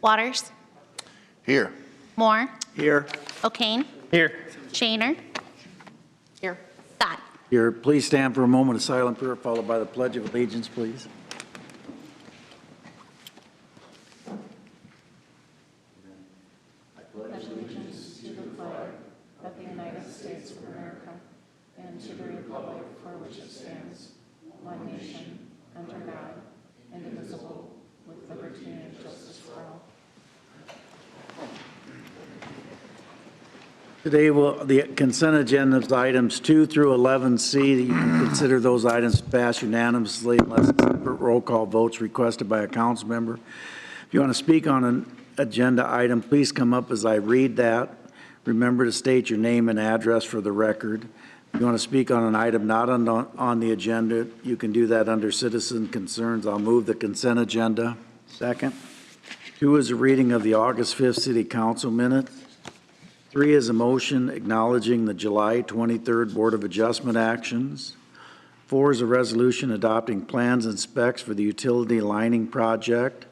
Waters. Here. Moore. Here. O'Kane. Here. Shaner. Here. Scott. Here. Please stand for a moment of silent prayer followed by the Pledge of Allegiance, please. Pledge allegiance to the flag of the United States of America and to the republic for which it stands, one nation, under God, indivisible, with liberty and justice for all. Today, the consent agenda is items 2 through 11C. You can consider those items passed unanimously unless separate roll call votes requested by a council member. If you want to speak on an agenda item, please come up as I read that. Remember to state your name and address for the record. If you want to speak on an item not on the agenda, you can do that under citizen concerns. I'll move the consent agenda. Second. 2 is a reading of the August 5th City Council minutes. 3 is a motion acknowledging the July 23rd Board of Adjustment actions. 4 is a resolution adopting plans and specs for the utility lining project.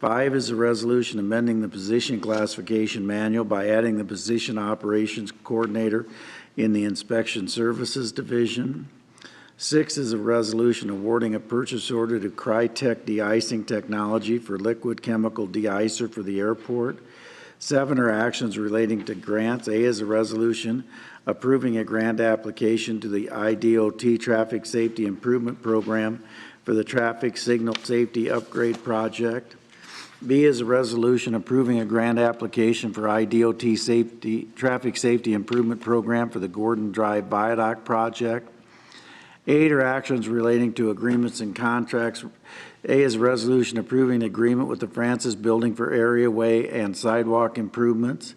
5 is a resolution amending the position classification manual by adding the position operations coordinator in the inspection services division. 6 is a resolution awarding a purchase order to Crytek de-icing technology for liquid chemical de-icer for the airport. 7 are actions relating to grants. A is a resolution approving a grant application to the IDOT Traffic Safety Improvement Program for the Traffic Signal Safety Upgrade Project. B is a resolution approving a grant application for IDOT Traffic Safety Improvement Program for the Gordon Drive Viaduct Project. 8 are actions relating to agreements and contracts. A is a resolution approving an agreement with the Francis Building for area way and sidewalk improvements.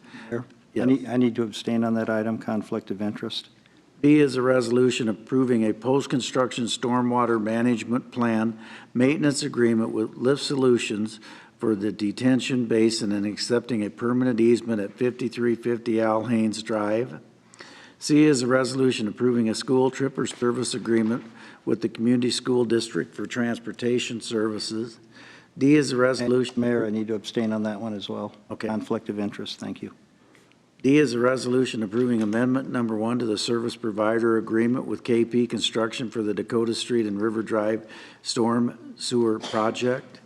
Yes. I need to abstain on that item, conflict of interest. B is a resolution approving a post-construction stormwater management plan maintenance agreement with Lift Solutions for the detention basin and accepting a permanent easement at 5350 Al Haynes Drive. C is a resolution approving a school trip or service agreement with the Community School District for transportation services. D is a resolution. Mayor, I need to abstain on that one as well. Okay. Conflict of interest, thank you. D is a resolution approving amendment number 1 to the service provider agreement with KP Construction for the Dakota Street and River Drive Storm Sewer Project.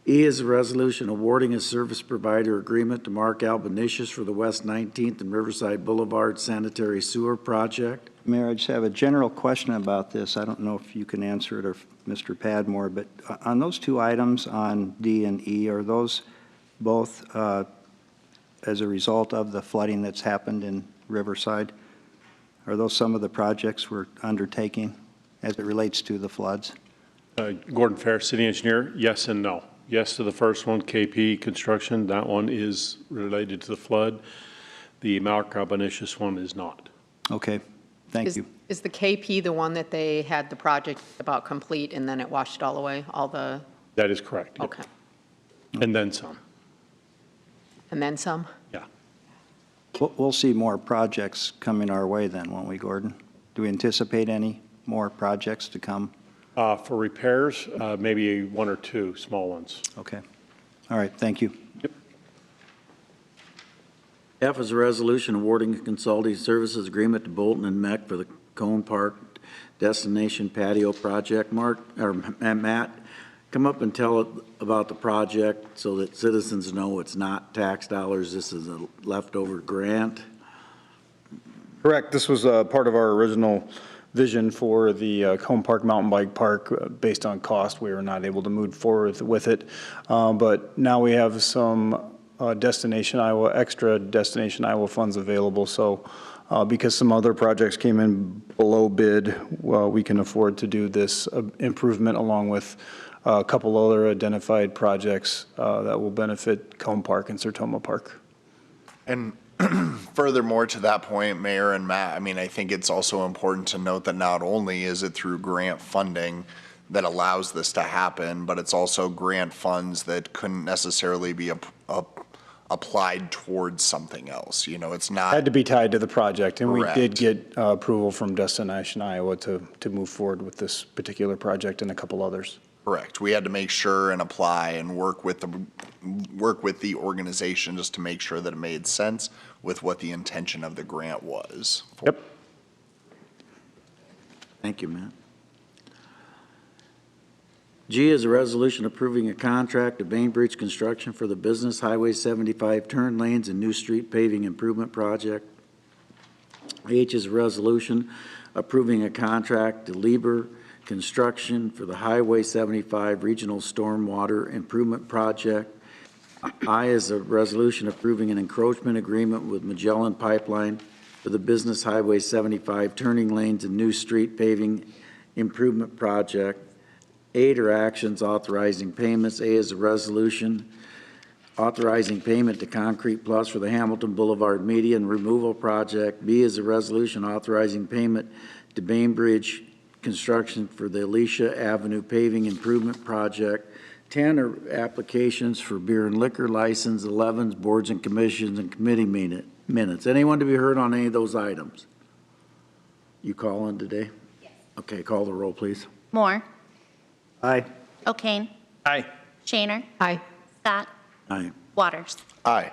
E is a resolution awarding a service provider agreement to Mark Albanesius for the West 19th and Riverside Boulevard Sanitary Sewer Project. Mayor, I just have a general question about this. I don't know if you can answer it or Mr. Padmore, but on those 2 items on D and E, are those both as a result of the flooding that's happened in Riverside? Are those some of the projects we're undertaking as it relates to the floods? Gordon Fair, City Engineer, yes and no. Yes to the first one, KP Construction. That one is related to the flood. The Mark Albanesius one is not. Okay, thank you. Is the KP the one that they had the project about complete and then it washed it all away? That is correct. Okay. Yep. And then some. And then some? Yeah. We'll see more projects coming our way then, won't we, Gordon? Do we anticipate any more projects to come? For repairs, maybe 1 or 2 small ones. Okay. All right, thank you. Yep. F is a resolution awarding a consulting services agreement to Bolton and Meck for the Cone Park Destination Patio Project. Matt, come up and tell about the project so that citizens know it's not tax dollars. This is a leftover grant. Correct. This was part of our original vision for the Cone Park Mountain Bike Park. Based on cost, we were not able to move forward with it. But now we have some extra Destination Iowa funds available. So because some other projects came in below bid, we can afford to do this improvement along with a couple other identified projects that will benefit Cone Park and Sertoma Park. And furthermore to that point, Mayor and Matt, I mean, I think it's also important to note that not only is it through grant funding that allows this to happen, but it's also grant funds that couldn't necessarily be applied towards something else. You know, it's not Had to be tied to the project, and Correct. we did get approval from Destination Iowa to move forward with this particular project and a couple others. correct. We had to make sure and apply and work with work with the organization just to make sure that it made sense with what the intention of the grant was. Yep. Thank you, Matt. G is a resolution approving a contract to Bainbridge Construction for the Business Highway 75 turn lanes and new street paving improvement project. H is a resolution approving a contract to Lieber Construction for the Highway 75 Regional Stormwater Improvement Project. I is a resolution approving an encroachment agreement with Magellan Pipeline for the Business Highway 75 turning lanes and new street paving improvement project. 8 are actions authorizing payments. A is a resolution authorizing payment to Concrete Plus for the Hamilton Boulevard median removal project. B is a resolution authorizing payment to Bainbridge Construction for the Alicia Avenue paving improvement project. 10 are applications for beer and liquor license. 11 is boards and commissions and committee minutes. Anyone to be heard on any of those items? You calling today? Yes. Okay, call the roll, please. Moore. Aye. O'Kane. Aye. Shaner. Aye. Scott. Aye. Waters. Aye.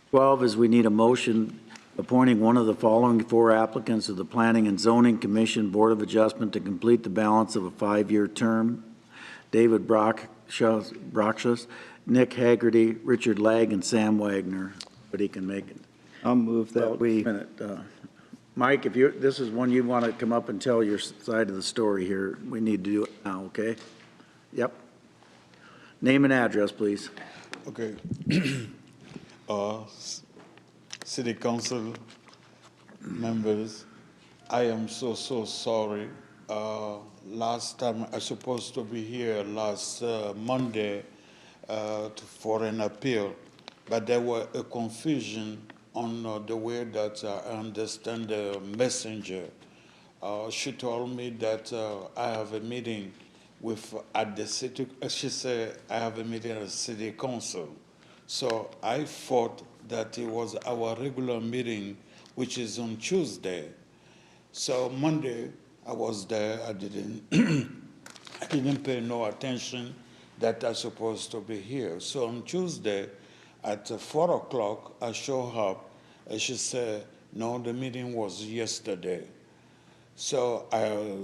12 is we need a motion appointing one of the following 4 applicants to the Planning and Zoning Commission Board of Adjustment to complete the balance of a 5-year term. David Brockshus, Nick Haggerty, Richard Legg, and Sam Wagner, but he can make it. I'll move Well, that we, a minute, Mike, if you, this is one you want to come up and tell your side of the story here, we need to do it now, okay? Yep. Name and address, please. Okay. City Council members, I am so sorry. Last time I supposed to be here last Monday for an appeal, but there was a confusion on the way that I understand the messenger. She told me that I have a meeting at the city. She said I have a meeting at the city council. So I thought that it was our regular meeting, which is on Tuesday. So Monday I was there. I didn't I didn't pay no attention that I supposed to be here. So on Tuesday at 4 o'clock I show up, and she said, no, the meeting was yesterday. So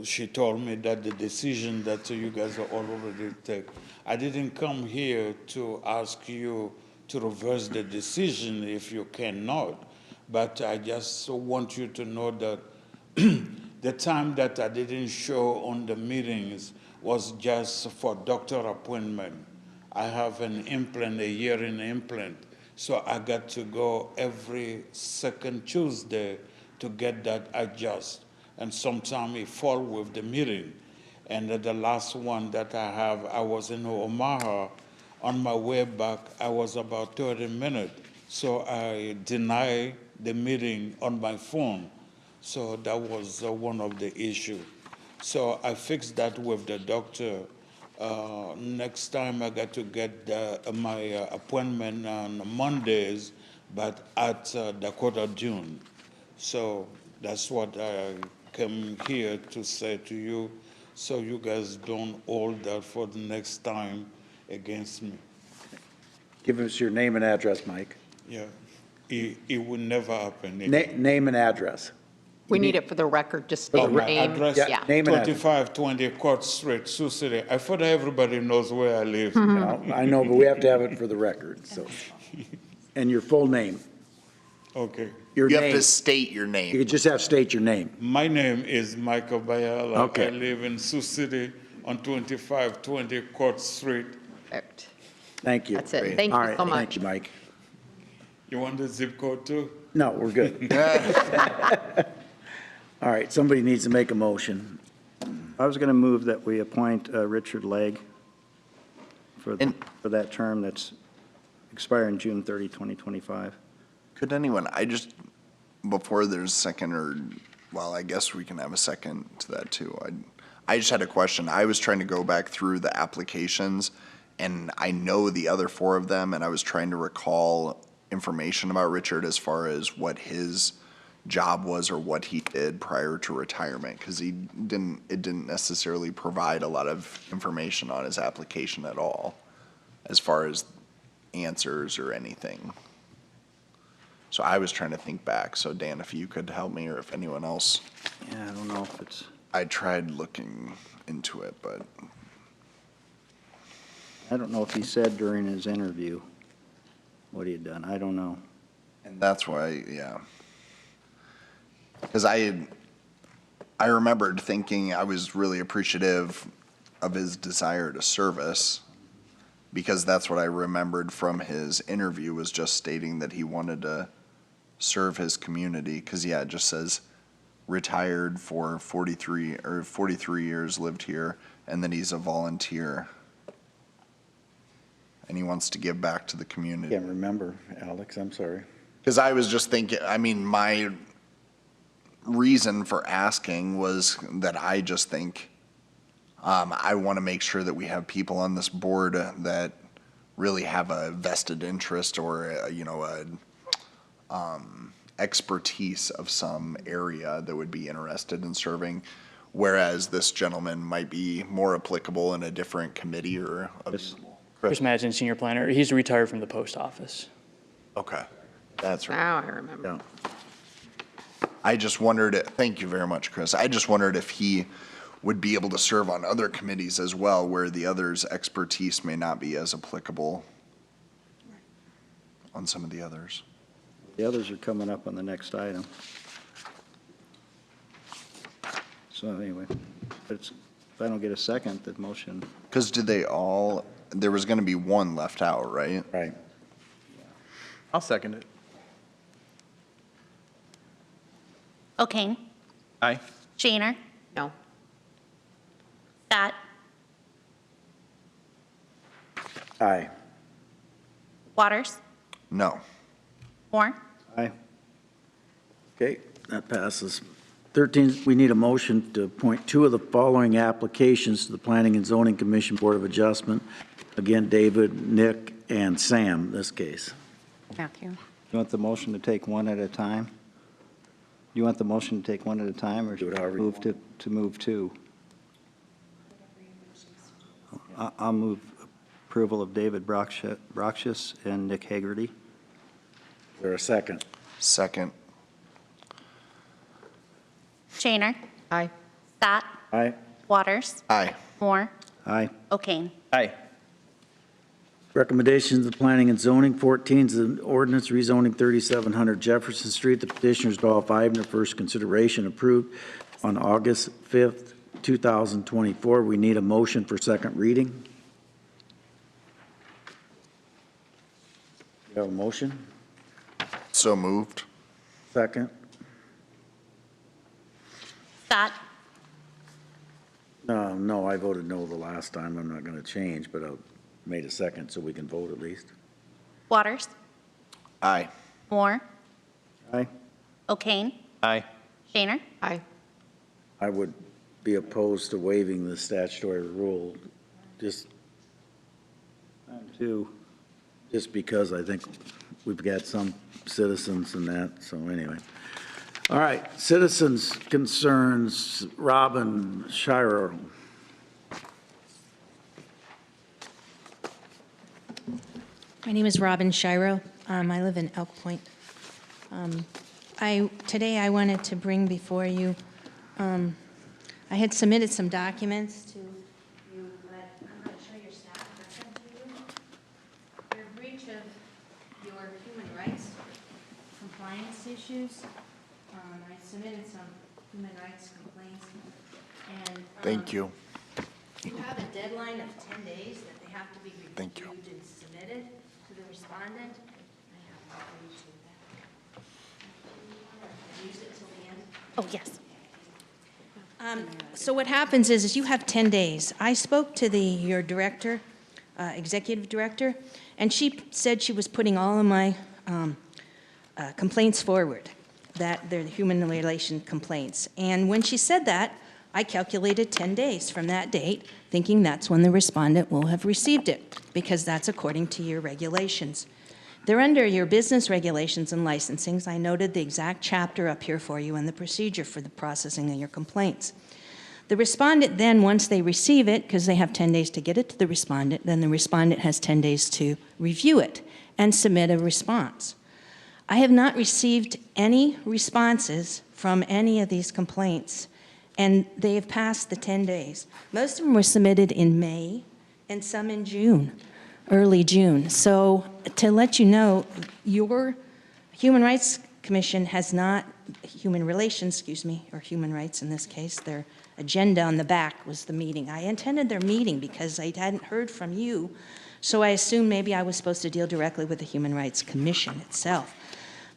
she told me that the decision that you guys are already take. I didn't come here to ask you to reverse the decision if you cannot, but I just want you to know that the time that I didn't show on the meetings was just for doctor appointment. I have an implant, a hearing implant, so I got to go every second Tuesday to get that adjusted. And sometimes it fall with the meeting. And the last one that I have, I was in Omaha. On my way back, I was about 30 minutes. So I denied the meeting on my phone. So that was one of the issues. So I fixed that with the doctor. Next time I got to get my appointment on Mondays, but at Dakota Dune. So that's what I came here to say to you, so you guys don't hold that for the next time against me. Give us your name and address, Mike. Yeah, it will never happen again. Name and address. We need it for the record, just Oh, state my name. address, Yeah. Yeah. Name and address. 2520 Court Street, Sioux City. I thought everybody knows where I live. No, I know, but we have to have it for the record, so. And your full name. Okay. Your You have name. to state your You name. could just have state your name. My name is Michael Bayala. Okay. I live in Sioux City on 2520 Court Street. Perfect. Thank you. That's it. Thank you All right, so much. Thank you, Mike. You want the zip code too? No, we're good. All right, somebody needs to make a motion. I was going to move that we appoint Richard Legg for And- that term that's expiring June 30, 2025. Could anyone, before there's a second or, well, I guess we can have a second to that too. I just had a question. I was trying to go back through the applications and I know the other 4 of them, and I was trying to recall information about Richard as far as what his job was or what he did prior to retirement, because it didn't necessarily provide a lot of information on his application at all as far as answers or anything. So I was trying to think back. So Dan, if you could help me, or if anyone else, Yeah, I don't know if it's, I tried looking into it, but I don't know if he said during his interview what he had done. I don't know. and that's why, yeah. Because I remembered thinking I was really appreciative of his desire to service, because that's what I remembered from his interview, was just stating that he wanted to serve his community. Because, yeah, it just says retired for 43 years, lived here, and then he's a volunteer. And he wants to give back to the community. Can't remember, Alex, I'm sorry. Because I was just thinking, I mean, my reason for asking was that I just think I want to make sure that we have people on this board that really have a vested interest or, expertise of some area that would be interested in serving, whereas this gentleman might be more applicable in a different committee or. Chris Madsen, senior planner. He's retired from the post office. Okay, that's right. Now I remember. I just wondered, thank you very much, Chris. I just wondered if he would be able to serve on other committees as well, where the others' expertise may not be as applicable on some of the others. The others are coming up on the next item. So anyway, if I don't get a second, the motion, Because did they all, there was going to be one left out, right? Right. I'll second it. O'Kane. Aye. Shaner. No. Scott. Aye. Waters. No. Moore. aye. Okay, that passes. 13, we need a motion to appoint 2 of the following applications to the Planning and Zoning Commission Board of Adjustment. Again, David, Nick, and Sam, in this case. Matthew. You want the motion to take one at a time? You want the motion to take one at a time, or Do it however you move to move 2? I'll move approval of David Broxius and Nick Hagerty. Is there a second? Second. Shaner. Aye. Scott. Aye. Waters. Aye. Moore. Aye. O'Kane. Aye. Recommendations of the Planning and Zoning. 14 is an ordinance rezoning 3700 Jefferson Street. The petitioners to all 5 in their first consideration approved on August 5th, 2024. We need a motion for second reading. You have a motion? So moved. Second? Scott. No, I voted no the last time. I'm not going to change, but I made a second so we can vote at least. Waters. Aye. Moore. Aye. O'Kane. Aye. Shaner. Aye. I would be opposed to waiving the statutory rule, just 2. because I think we've got some citizens and that, so anyway. All right, citizens' concerns, Robin Shiro. My name is Robin Shiro. I live in Elk Point. Today I wanted to bring before you, I had submitted some documents to you, but I'm going to show your staff version to you. Your breach of your human rights compliance issues. I submitted some human rights complaints, and Thank you. you have a deadline of 10 days that they have to be Thank you. reviewed and submitted to the respondent. I have one for you too. Use it till the end. Oh, yes. So what happens is you have 10 days. I spoke to your director, executive director, and she said she was putting all of my complaints forward, that they're the human relation complaints. And when she said that, I calculated 10 days from that date, thinking that's when the respondent will have received it, because that's according to your regulations. They're under your business regulations and licensings. I noted the exact chapter up here for you and the procedure for the processing of your complaints. The respondent then, once they receive it, because they have 10 days to get it to the respondent, then the respondent has 10 days to review it and submit a response. I have not received any responses from any of these complaints, and they have passed the 10 days. Most of them were submitted in May and some in June, early June. So to let you know, your Human Rights Commission has not, Human Relations, or Human Rights in this case, their agenda on the back was the meeting. I attended their meeting because I hadn't heard from you, so I assumed maybe I was supposed to deal directly with the Human Rights Commission itself.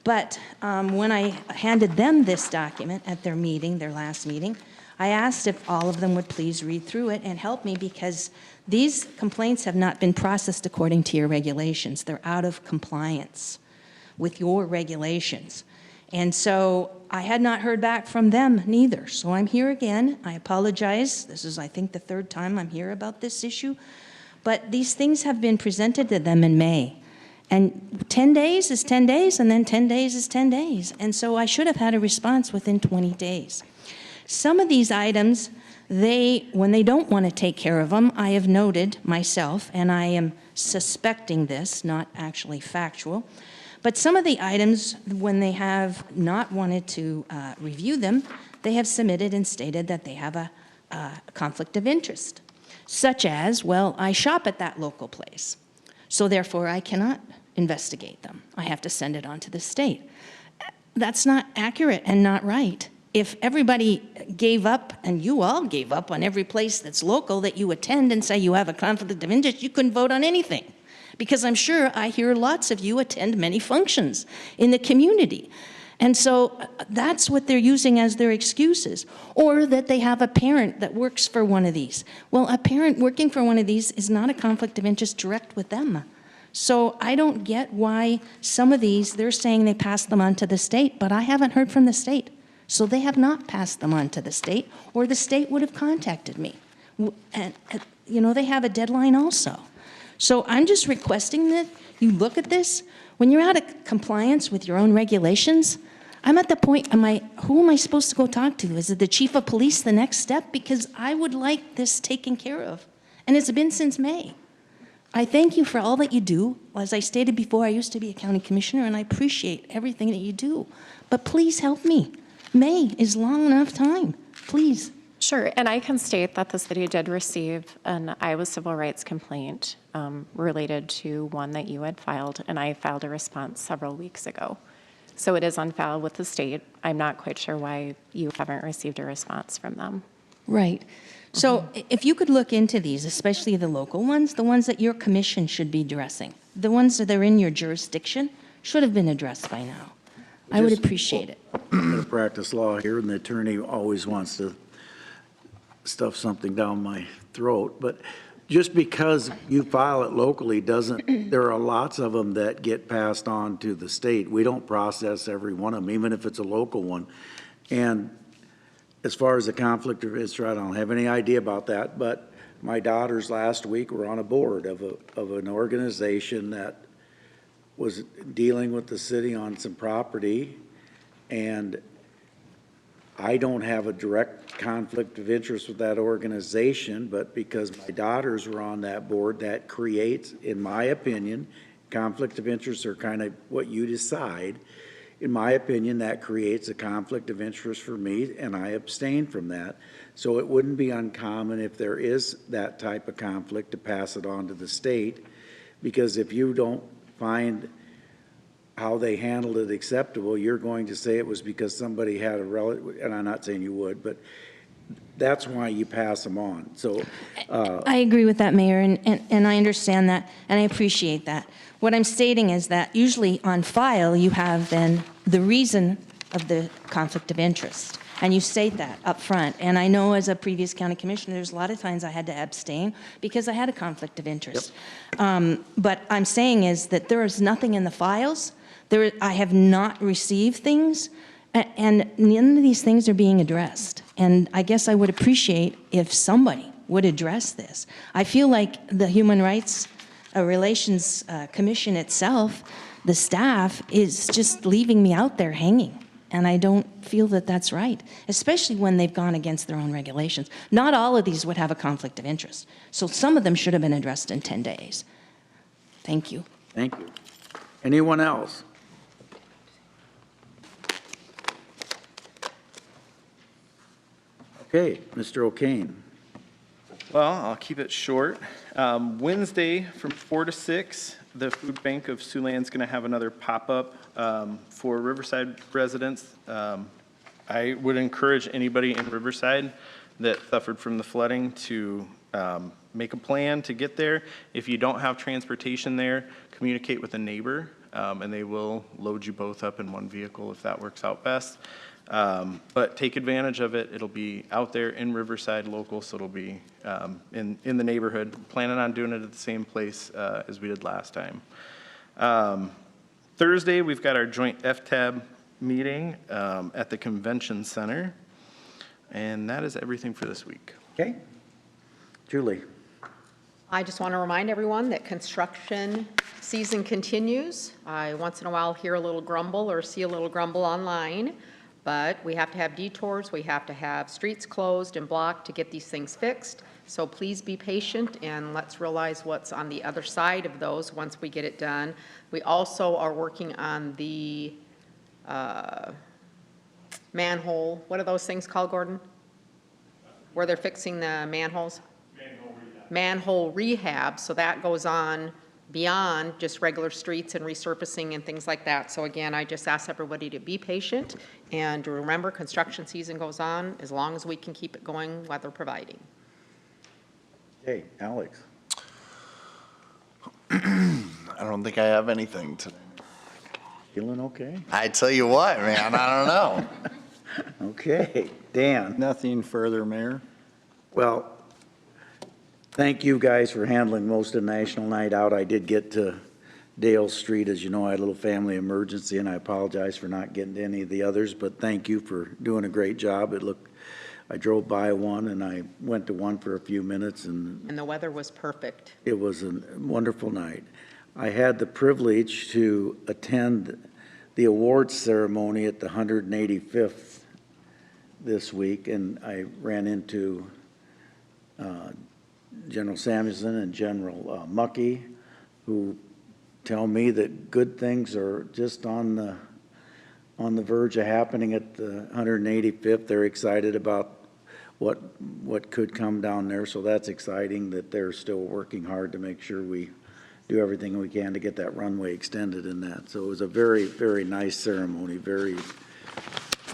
But when I handed them this document at their meeting, their last meeting, I asked if all of them would please read through it and help me, because these complaints have not been processed according to your regulations. They're out of compliance with your regulations. And so I had not heard back from them neither. So I'm here again. I apologize. This is, I think, the third time I'm here about this issue. But these things have been presented to them in May. And 10 days is 10 days, and then 10 days is 10 days. And so I should have had a response within 20 days. Some of these items, when they don't want to take care of them, I have noted myself, and I am suspecting this, not actually factual, but some of the items, when they have not wanted to review them, they have submitted and stated that they have a conflict of interest, such as, well, I shop at that local place, so therefore I cannot investigate them. I have to send it on to the state. That's not accurate and not right. If everybody gave up, and you all gave up on every place that's local that you attend and say you have a conflict of interest, you couldn't vote on anything. Because I'm sure I hear lots of you attend many functions in the community. And so that's what they're using as their excuses. Or that they have a parent that works for one of these. Well, a parent working for one of these is not a conflict of interest direct with them. So I don't get why some of these, they're saying they passed them on to the state, but I haven't heard from the state. So they have not passed them on to the state, or the state would have contacted me. And, they have a deadline also. So I'm just requesting that you look at this. When you're out of compliance with your own regulations, I'm at the point, who am I supposed to go talk to? Is it the chief of police the next step? Because I would like this taken care of. And it's been since May. I thank you for all that you do. As I stated before, I used to be a county commissioner, and I appreciate everything that you do. But please help me. May is long enough time. Please. Sure, and I can state that the city did receive an Iowa civil rights complaint related to one that you had filed, and I filed a response several weeks ago. So it is on file with the state. I'm not quite sure why you haven't received a response from them. Right. So if you could look into these, especially the local ones, the ones that your commission should be addressing, the ones that are in your jurisdiction should have been addressed by now. I would appreciate it. I'm going to practice law here, and the attorney always wants to stuff something down my throat. But just because you file it locally doesn't, there are lots of them that get passed on to the state. We don't process every one of them, even if it's a local one. And as far as the conflict of interest, I don't have any idea about that, but my daughters last week were on a board of an organization that was dealing with the city on some property, and I don't have a direct conflict of interest with that organization, but because my daughters were on that board, that creates, in my opinion, conflict of interest are kind of what you decide. In my opinion, that creates a conflict of interest for me, and I abstain from that. So it wouldn't be uncommon if there is that type of conflict to pass it on to the state, because if you don't find how they handled it acceptable, you're going to say it was because somebody had a relative, and I'm not saying you would, but that's why you pass them on. So I agree with that, Mayor, and I understand that, and I appreciate that. What I'm stating is that usually on file, you have then the reason of the conflict of interest, and you state that up front. And I know as a previous county commissioner, there's a lot of times I had to abstain because I had a conflict of interest. Yep. But I'm saying is that there is nothing in the files. I have not received things, and none of these things are being addressed. And I guess I would appreciate if somebody would address this. I feel like the Human Rights Relations Commission itself, the staff, is just leaving me out there hanging. And I don't feel that that's right, especially when they've gone against their own regulations. Not all of these would have a conflict of interest. So some of them should have been addressed in 10 days. Thank you. Thank you. Anyone else? Okay, Mr. O'Kane. Well, I'll keep it short. Wednesday from 4 to 6, the Food Bank of Siouxland's going to have another pop-up for Riverside residents. I would encourage anybody in Riverside that suffered from the flooding to make a plan to get there. If you don't have transportation there, communicate with a neighbor, and they will load you both up in one vehicle if that works out best. But take advantage of it. It'll be out there in Riverside local, so it'll be in the neighborhood. Planning on doing it at the same place as we did last time. Thursday, we've got our joint FTAB meeting at the Convention Center. And that is everything for this week. Okay. Julie. I just want to remind everyone that construction season continues. I once in a while hear a little grumble or see a little grumble online, but we have to have detours, we have to have streets closed and blocked to get these things fixed. So please be patient and let's realize what's on the other side of those once we get it done. We also are working on the manhole, what are those things called, Gordon? Where they're fixing the manholes? Manhole rehab, so that goes on beyond just regular streets and resurfacing and things like that. So again, I just ask everybody to be patient and to remember construction season goes on as long as we can keep it going, weather providing. Hey, Alex. I don't think I have anything today. Feeling okay? I tell you what, man, I don't know. Okay, Dan. Nothing further, Mayor. Well, thank you guys for handling most of National Night Out. I did get to Dale Street. As you know, I had a little family emergency, and I apologize for not getting to any of the others, but thank you for doing a great job. I drove by one, and I went to one for a few minutes, and And the weather was perfect. it was a wonderful night. I had the privilege to attend the awards ceremony at the 185th this week, and I ran into General Samuelson and General Muckey, who tell me that good things are just on the verge of happening at the 185th. They're excited about what could come down there, so that's exciting that they're still working hard to make sure we do everything we can to get that runway extended in that. So it was a very, very nice ceremony, very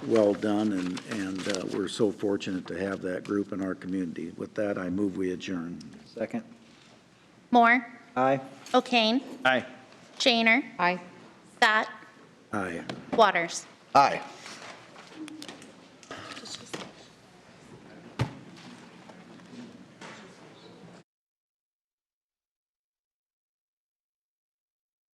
well done, and we're so fortunate to have that group in our community. With that, I move we adjourn. Second. Moore. Aye. O'Kane. Aye. Shaner. Aye. Scott. Aye. Waters. Aye.